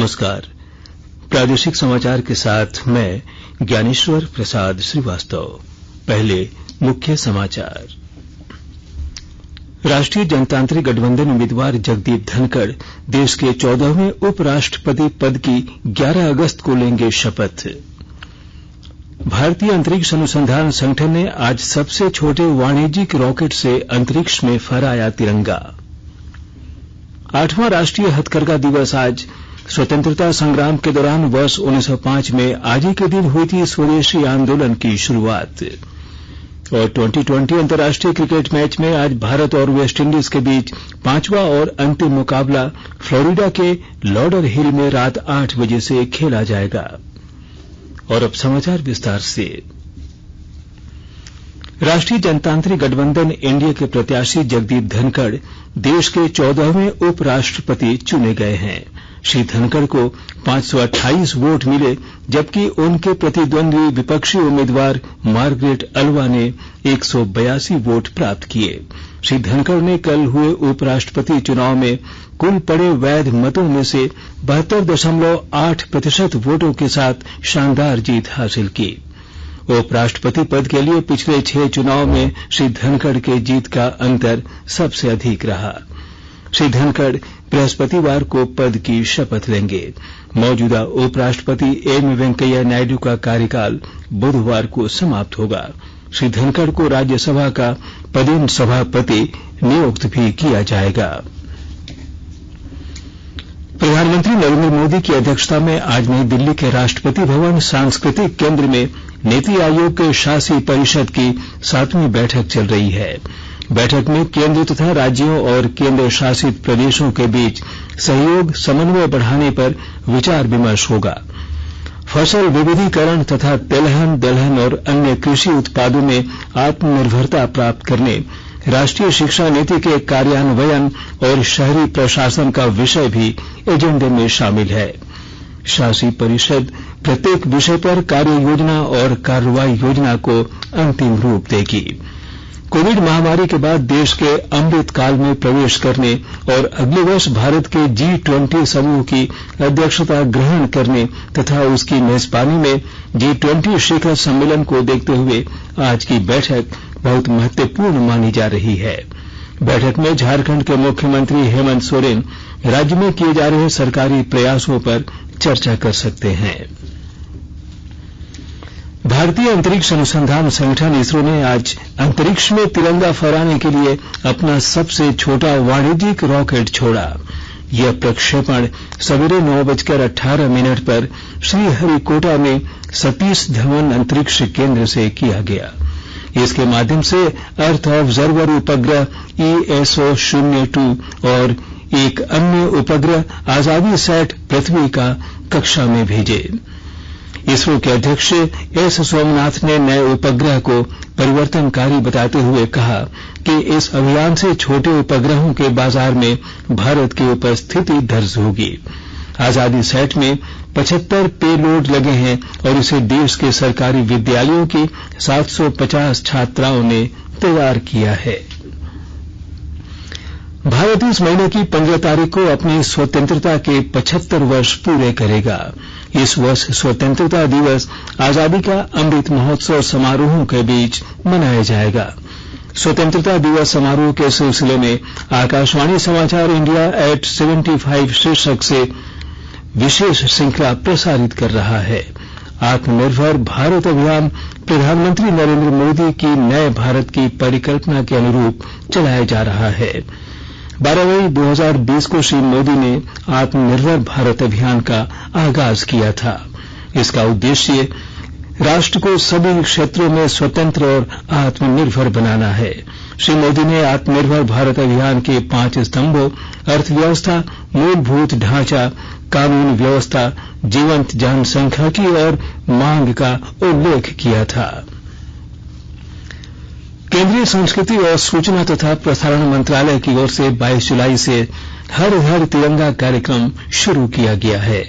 नमस्कार। प्रादेशिक समाचार के साथ मैं ज्ञानेश्वर प्रसाद श्रीवास्तव। पहले मुख्य समाचार। राष्ट्रीय जनतांत्रिक गठबंधन उम्मीदवार जगदीप धनखड़ देश के 14वें उपराष्ट्रपति पद की 11 अगस्त को लेंगे शपथ। भारतीय अंतरिक्ष अनुसंधान संगठन ने आज सबसे छोटे वाणिज्यिक रॉकेट से अंतरिक्ष में फहराया तिरंगा। 8वां राष्ट्रीय हथकरघा दिवस आज स्वतंत्रता संग्राम के दौरान वर्ष 1905 में आज ही के दिन हुई थी स्वदेशी आंदोलन की शुरुआत। और T20 अंतर्राष्ट्रीय क्रिकेट मैच में आज भारत और वेस्टइंडीज के बीच 5वां और अंतिम मुकाबला फ्लोरिडा के लॉडर हिल में रात 8 बजे से खेला जाएगा। और अब समाचार विस्तार से। राष्ट्रीय जनतांत्रिक गठबंधन एनडीए के प्रत्याशी जगदीप धनखड़ देश के 14वें उपराष्ट्रपति चुने गए हैं। श्री धनखड़ को 528 वोट मिले, जबकि उनके प्रतिद्वंदी विपक्षी उम्मीदवार मार्गरेट अल्वा ने 182 वोट प्राप्त किए। श्री धनखड़ ने कल हुए उपराष्ट्रपति चुनाव में कुल पड़े वैध मतों में से 72.8% वोटों के साथ शानदार जीत हासिल की। उपराष्ट्रपति पद के लिए पिछले 6 चुनाव में श्री धनखड़ के जीत का अंतर सबसे अधिक रहा। श्री धनखड़ बृहस्पतिवार को पद की शपथ लेंगे। मौजूदा उपराष्ट्रपति एम वेंकैया नायडू का कार्यकाल बुधवार को समाप्त होगा। श्री धनखड़ को राज्यसभा का पदेन सभापति नियुक्त भी किया जाएगा। प्रधानमंत्री नरेंद्र मोदी की अध्यक्षता में आज नई दिल्ली के राष्ट्रपति भवन सांस्कृतिक केंद्र में नीति आयोग के शासी परिषद की 7वीं बैठक चल रही है। बैठक में केंद्र तथा राज्यों और केंद्र शासित प्रदेशों के बीच सहयोग समन्वय बढ़ाने पर विचार विमर्श होगा। फसल विविधीकरण तथा तिलहन दलहन और अन्य कृषि उत्पादों में आत्मनिर्भरता प्राप्त करने, राष्ट्रीय शिक्षा नीति के कार्यान्वयन और शहरी प्रशासन का विषय भी एजेंडे में शामिल है। शासी परिषद प्रत्येक विषय पर कार्य योजना और कार्रवाई योजना को अंतिम रूप देगी। कोविड महामारी के बाद देश के अमृत काल में प्रवेश करने और अगले वर्ष भारत के G20 समूह की अध्यक्षता ग्रहण करने तथा उसकी मेजबानी में G20 शिखर सम्मेलन को देखते हुए आज की बैठक बहुत महत्वपूर्ण मानी जा रही है। बैठक में झारखंड के मुख्यमंत्री हेमंत सोरेन राज्य में किए जा रहे सरकारी प्रयासों पर चर्चा कर सकते हैं। भारतीय अंतरिक्ष अनुसंधान संगठन इसरो ने आज अंतरिक्ष में तिरंगा फहराने के लिए अपना सबसे छोटा वाणिज्यिक रॉकेट छोड़ा। यह प्रक्षेपण सवेरे 9:18 पर श्रीहरिकोटा में सतीश धवन अंतरिक्ष केंद्र से किया गया। इसके माध्यम से अर्थ ऑब्जर्वर उपग्रह ESO-02 और एक अन्य उपग्रह आजादी सैट पृथ्वी का कक्षा में भेजे। इसरो के अध्यक्ष एस सोमनाथ ने नए उपग्रह को परिवर्तनकारी बताते हुए कहा कि इस अभियान से छोटे उपग्रहों के बाजार में भारत की उपस्थिति दर्ज होगी। आजादी सैट में 75 पेलोड लगे हैं और इसे देश के सरकारी विद्यालयों की 750 छात्राओं ने तैयार किया है। भारत इस महीने की 15 तारीख को अपनी स्वतंत्रता के 75 वर्ष पूरे करेगा। इस वर्ष स्वतंत्रता दिवस आजादी का अमृत महोत्सव समारोहों के बीच मनाया जाएगा। स्वतंत्रता दिवस समारोह के सिलसिले में आकाशवाणी समाचार इंडिया @75 शीर्षक से विशेष श्रृंखला प्रसारित कर रहा है। आत्मनिर्भर भारत अभियान प्रधानमंत्री नरेंद्र मोदी की नए भारत की परिकल्पना के अनुरूप चलाया जा रहा है। 12 मई 2020 को श्री मोदी ने आत्मनिर्भर भारत अभियान का आगाज किया था। इसका उद्देश्य राष्ट्र को सभी क्षेत्रों में स्वतंत्र और आत्मनिर्भर बनाना है। श्री मोदी ने आत्मनिर्भर भारत अभियान के 5 स्तंभों अर्थव्यवस्था, मूलभूत ढांचा, कानून व्यवस्था, जीवंत जनसंख्यिकी और मांग का उल्लेख किया था। केंद्रीय संस्कृति और सूचना तथा प्रसारण मंत्रालय की ओर से 22 जुलाई से हर घर तिरंगा कार्यक्रम शुरू किया गया है।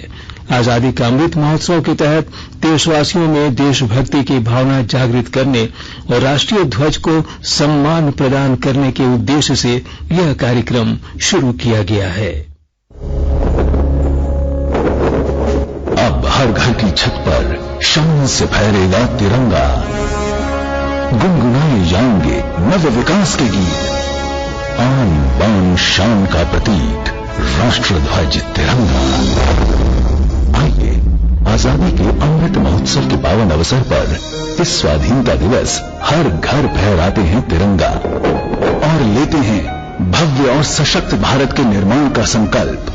आजादी का अमृत महोत्सव के तहत देशवासियों में देशभक्ति की भावना जागृत करने और राष्ट्रीय ध्वज को सम्मान प्रदान करने के उद्देश्य से यह कार्यक्रम शुरू किया गया है। शान से फहरेगा तिरंगा, गुनगुनाए जाएंगे नव विकास के गीत। आन बान शान का प्रतीक राष्ट्र ध्वज तिरंगा। आइए आजादी के अमृत महोत्सव के पावन अवसर पर इस स्वाधीनता दिवस हर घर फहराते हैं तिरंगा और लेते हैं भव्य और सशक्त भारत के निर्माण का संकल्प।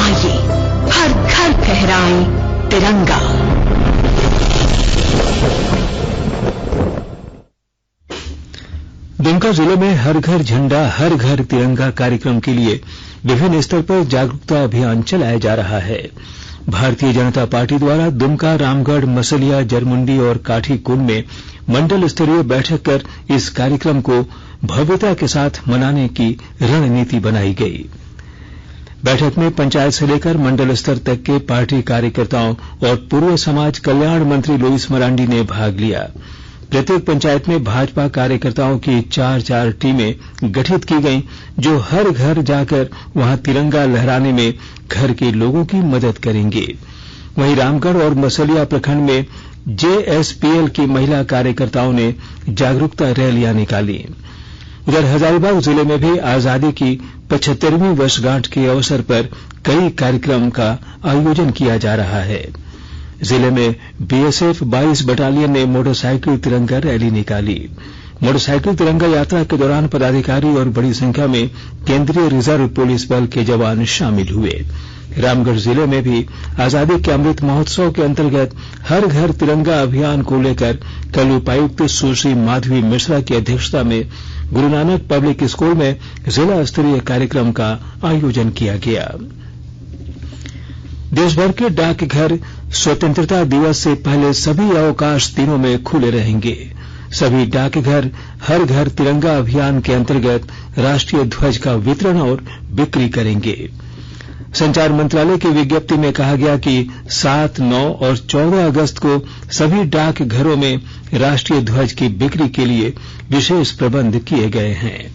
आइए हर घर फहराएं तिरंगा। दुमका जिले में हर घर झंडा हर घर तिरंगा कार्यक्रम के लिए विभिन्न स्तर पर जागरूकता अभियान चलाया जा रहा है। भारतीय जनता पार्टी द्वारा दुमका, रामगढ़, मसलिया, जरमुंडी और काठीकुंड में मंडल स्तरीय बैठक कर इस कार्यक्रम को भव्यता के साथ मनाने की रणनीति बनाई गई। बैठक में पंचायत से लेकर मंडल स्तर तक के पार्टी कार्यकर्ताओं और पूर्व समाज कल्याण मंत्री लुईस मरांडी ने भाग लिया। प्रत्येक पंचायत में भाजपा कार्यकर्ताओं की 4-4 टीमें गठित की गईं, जो हर घर जाकर वहां तिरंगा लहराने में घर के लोगों की मदद करेंगे। वहीं रामगढ़ और मसलिया प्रखंड में जेएसपीएल की महिला कार्यकर्ताओं ने जागरूकता रैलियां निकाली। उधर हजारीबाग जिले में भी आजादी की 75वीं वर्षगांठ के अवसर पर कई कार्यक्रम का आयोजन किया जा रहा है। जिले में बीएसएफ 22 बटालियन ने मोटरसाइकिल तिरंगा रैली निकाली। मोटरसाइकिल तिरंगा यात्रा के दौरान पदाधिकारी और बड़ी संख्या में केंद्रीय रिजर्व पुलिस बल के जवान शामिल हुए। रामगढ़ जिले में भी आजादी के अमृत महोत्सव के अंतर्गत हर घर तिरंगा अभियान को लेकर कल उपायुक्त सुश्री माधवी मिश्रा की अध्यक्षता में गुरु नानक पब्लिक स्कूल में जिला स्तरीय कार्यक्रम का आयोजन किया गया। देश भर के डाकघर स्वतंत्रता दिवस से पहले सभी अवकाश दिनों में खुले रहेंगे। सभी डाकघर हर घर तिरंगा अभियान के अंतर्गत राष्ट्रीय ध्वज का वितरण और बिक्री करेंगे। संचार मंत्रालय की विज्ञप्ति में कहा गया कि 7, 9 और 14 अगस्त को सभी डाकघरों में राष्ट्रीय ध्वज की बिक्री के लिए विशेष प्रबंध किए गए हैं।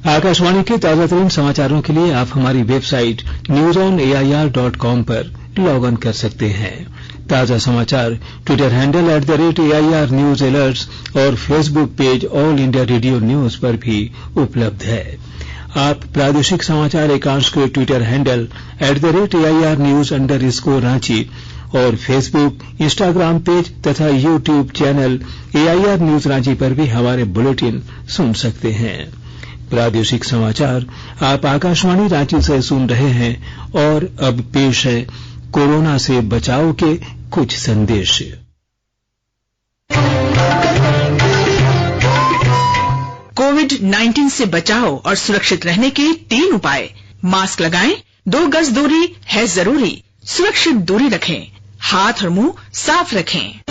आकाशवाणी के ताजा तरीन समाचारों के लिए आप हमारी वेबसाइट newsonair.com पर लॉग ऑन कर सकते हैं। ताजा समाचार Twitter handle @AIR news alerts और Facebook page all India radio news पर भी उपलब्ध है। आप प्रादेशिक समाचार एकांश के ट्विटर हैंडल @AIR न्यूज_रांची और फेसबुक, इंस्टाग्राम पेज तथा YouTube channel AIR news Ranchi पर भी हमारे बुलेटिन सुन सकते हैं। प्रादेशिक समाचार आप आकाशवाणी रांची से सुन रहे हैं और अब पेश है कोरोना से बचाव के कुछ संदेश। कोविड-19 से बचाव और सुरक्षित रहने के 3 उपाय। मास्क लगाएं, 2 गज दूरी है जरूरी, सुरक्षित दूरी रखें, हाथ और मुंह साफ रखें।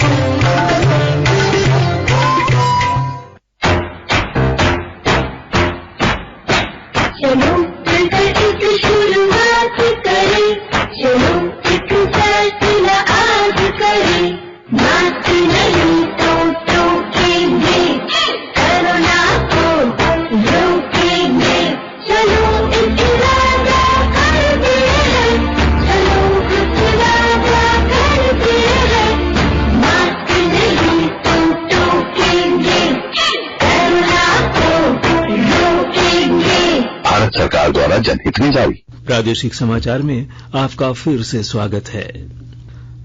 चलो मिलकर एक शुरुआत करें, चलो एक फैसला आज करें। मास्क नहीं तो टोकेंगे, कोरोना को रोकेंगे। चलो एक इरादा करते हैं, चलो एक इरादा करते हैं। मास्क नहीं तो टोकेंगे, कोरोना को रोकेंगे। भारत सरकार द्वारा जनहित में जारी। प्रादेशिक समाचार में आपका फिर से स्वागत है।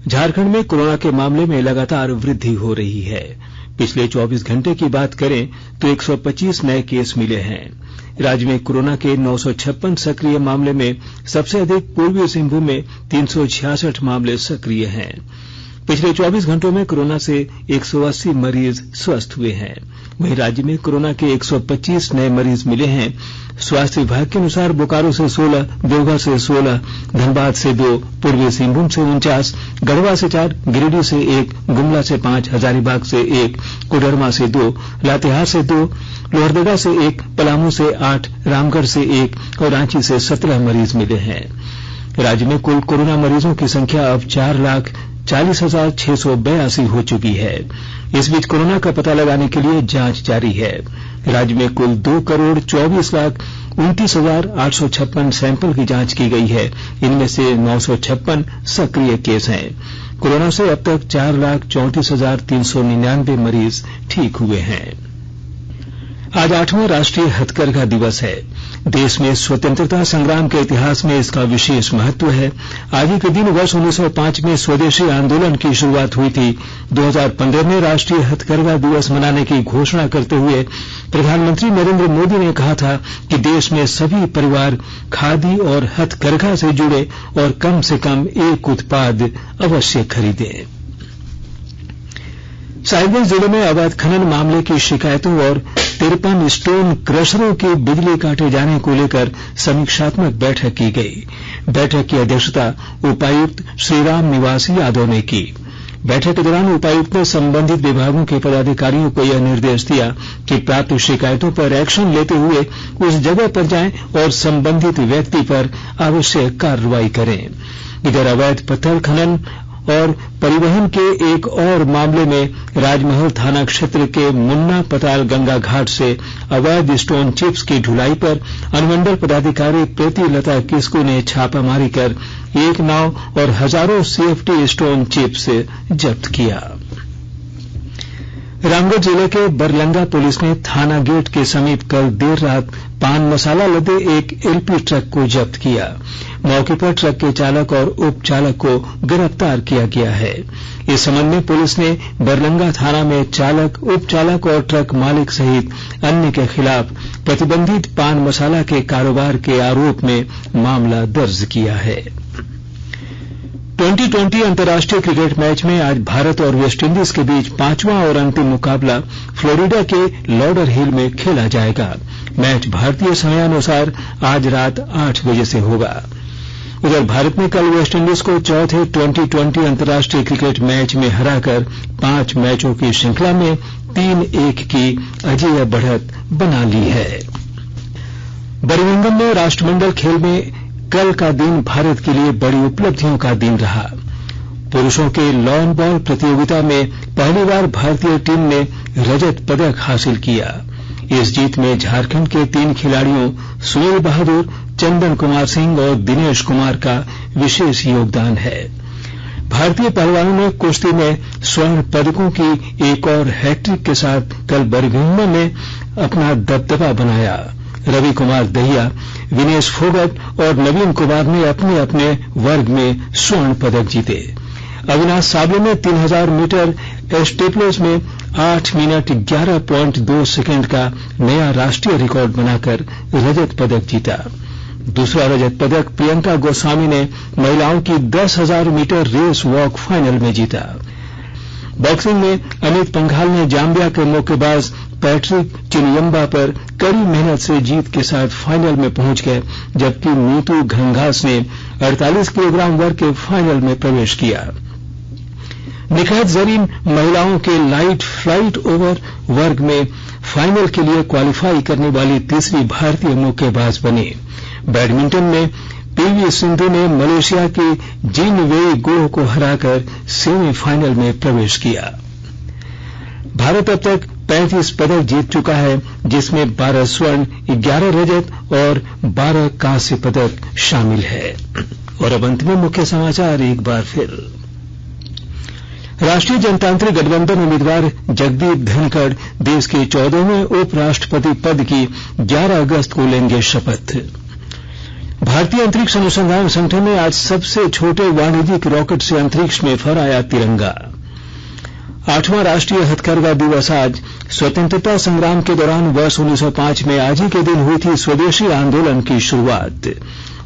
झारखंड में कोरोना के मामले में लगातार वृद्धि हो रही है। पिछले 24 घंटे की बात करें तो 125 नए केस मिले हैं। राज्य में कोरोना के 956 सक्रिय मामले में सबसे अधिक पूर्वी सिंहभूम में 366 मामले सक्रिय हैं। पिछले 24 घंटों में कोरोना से 180 मरीज स्वस्थ हुए हैं। वहीं राज्य में कोरोना के 125 नए मरीज मिले हैं। स्वास्थ्य विभाग के अनुसार बोकारो से 16, देवघर से 16, धनबाद से 2, पूर्वी सिंहभूम से 49, गढ़वा से 4, गिरिडीह से 1, गुमला से 5, हजारीबाग से 1, कोडरमा से 2, लातेहार से 2, लोहरदगा से 1, पलामू से 8, रामगढ़ से 1 और रांची से 17 मरीज मिले हैं। राज्य में कुल कोरोना मरीजों की संख्या अब 4,40,682 हो चुकी है। इस बीच कोरोना का पता लगाने के लिए जांच जारी है। राज्य में कुल 2,24,32,9 29,856 सैंपल की जांच की गई है। इनमें से 956 सक्रिय केस हैं। कोरोना से अब तक 4,34,399 मरीज ठीक हुए हैं। आज 8वां राष्ट्रीय हथकरघा दिवस है। देश में स्वतंत्रता संग्राम के इतिहास में इसका विशेष महत्व है। आज ही के दिन वर्ष 1905 में स्वदेशी आंदोलन की शुरुआत हुई थी। 2015 में राष्ट्रीय हथकरघा दिवस मनाने की घोषणा करते हुए प्रधानमंत्री नरेंद्र मोदी ने कहा था कि देश में सभी परिवार खादी और हथकरघा से जुड़े और कम से कम एक उत्पाद अवश्य खरीदें। साहिबगंज जिले में अवैध खनन मामले की शिकायतों और 53 स्टोन क्रशरों की बिजली काटे जाने को लेकर समीक्षात्मक बैठक की गई। बैठक की अध्यक्षता उपायुक्त श्रीराम निवास यादव ने की। बैठक के दौरान उपायुक्त ने संबंधित विभागों के पदाधिकारियों को यह निर्देश दिया कि प्राप्त शिकायतों पर एक्शन लेते हुए उस जगह पर जाएं और संबंधित व्यक्ति पर आवश्यक कार्रवाई करें। इधर अवैध पत्थर खनन और परिवहन के एक और मामले में राजमहल थाना क्षेत्र के मुन्ना पताल गंगा घाट से अवैध स्टोन चिप्स की ढुलाई पर अनुमंडल पदाधिकारी प्रीतिलता किस्कू ने छापामारी कर एक नाव और हजारों सीएफटी स्टोन चिप्स जब्त किया। रामगढ़ जिले के बरलंगा पुलिस ने थाना गेट के समीप कल देर रात पान मसाला लदे एक एलपी ट्रक को जब्त किया। मौके पर ट्रक के चालक और उप चालक को गिरफ्तार किया गया है। इस संबंध में पुलिस ने बरलंगा थाना में चालक, उप चालक और ट्रक मालिक सहित अन्य के खिलाफ प्रतिबंधित पान मसाला के कारोबार के आरोप में मामला दर्ज किया है। 2020 अंतर्राष्ट्रीय क्रिकेट मैच में आज भारत और वेस्टइंडीज के बीच 5वां और अंतिम मुकाबला फ्लोरिडा के लॉडर हिल में खेला जाएगा। मैच भारतीय समयानुसार आज रात 8 बजे से होगा। उधर भारत ने कल वेस्टइंडीज को चौथे 2020 अंतर्राष्ट्रीय क्रिकेट मैच में हराकर 5 मैचों की श्रृंखला में 3-1 की अजेय बढ़त बना ली है। बर्मिंघम में राष्ट्रमंडल खेल में कल का दिन भारत के लिए बड़ी उपलब्धियों का दिन रहा। पुरुषों के लॉन बॉल प्रतियोगिता में पहली बार भारतीय टीम ने रजत पदक हासिल किया। इस जीत में झारखंड के 3 खिलाड़ियों सुनील बहादुर, चंदन कुमार सिंह और दिनेश कुमार का विशेष योगदान है। भारतीय पहलवानों ने कुश्ती में स्वर्ण पदकों की एक और हैट्रिक के साथ कल बर्मिंघम में अपना दबदबा बनाया। रवि कुमार दहिया, विनेश फोगट और नवीन कुमार ने अपने अपने वर्ग में स्वर्ण पदक जीते। अविनाश साबले ने 3000 मीटर स्टीपलेज में 8 मिनट 11.2 सेकंड का नया राष्ट्रीय रिकॉर्ड बनाकर रजत पदक जीता। दूसरा रजत पदक प्रियंका गोस्वामी ने महिलाओं की 10,000 मीटर रेस वॉक फाइनल में जीता। बॉक्सिंग में अमित पंघाल ने जाम्बिया के मुक्केबाज पैट्रिक चिनियम्बा पर कड़ी मेहनत से जीत के साथ फाइनल में पहुंच गए, जबकि नीतू घंघास ने 48 किलोग्राम वर्ग के फाइनल में प्रवेश किया। निखात जरीन महिलाओं के लाइट फ्लाइट ओवर वर्ग में फाइनल के लिए क्वालिफाई करने वाली तीसरी भारतीय मुक्केबाज बनी। बैडमिंटन में पीवी सिंधु ने मलेशिया की जिन वेई गुह को हराकर सेमीफाइनल में प्रवेश किया। भारत अब तक 35 पदक जीत चुका है, जिसमें 12 स्वर्ण, 11 रजत और 12 कांस्य पदक शामिल है। और अब अंत में मुख्य समाचार एक बार फिर। राष्ट्रीय जनतांत्रिक गठबंधन उम्मीदवार जगदीप धनखड़ देश के 14वें उपराष्ट्रपति पद की 11 अगस्त को लेंगे शपथ। भारतीय अंतरिक्ष अनुसंधान संगठन ने आज सबसे छोटे वाणिज्यिक रॉकेट से अंतरिक्ष में फहराया तिरंगा। 8वां राष्ट्रीय हथकरघा दिवस आज स्वतंत्रता संग्राम के दौरान वर्ष 1905 में आज ही के दिन हुई थी स्वदेशी आंदोलन की शुरुआत।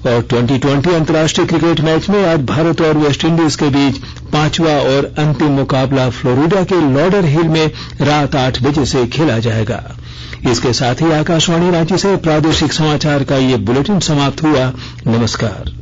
और 2020 अंतर्राष्ट्रीय क्रिकेट मैच में आज भारत और वेस्टइंडीज के बीच 5वां और अंतिम मुकाबला फ्लोरिडा के लॉडर हिल में रात 8 बजे से खेला जाएगा। इसके साथ ही आकाशवाणी रांची से प्रादेशिक समाचार का ये बुलेटिन समाप्त हुआ। नमस्कार।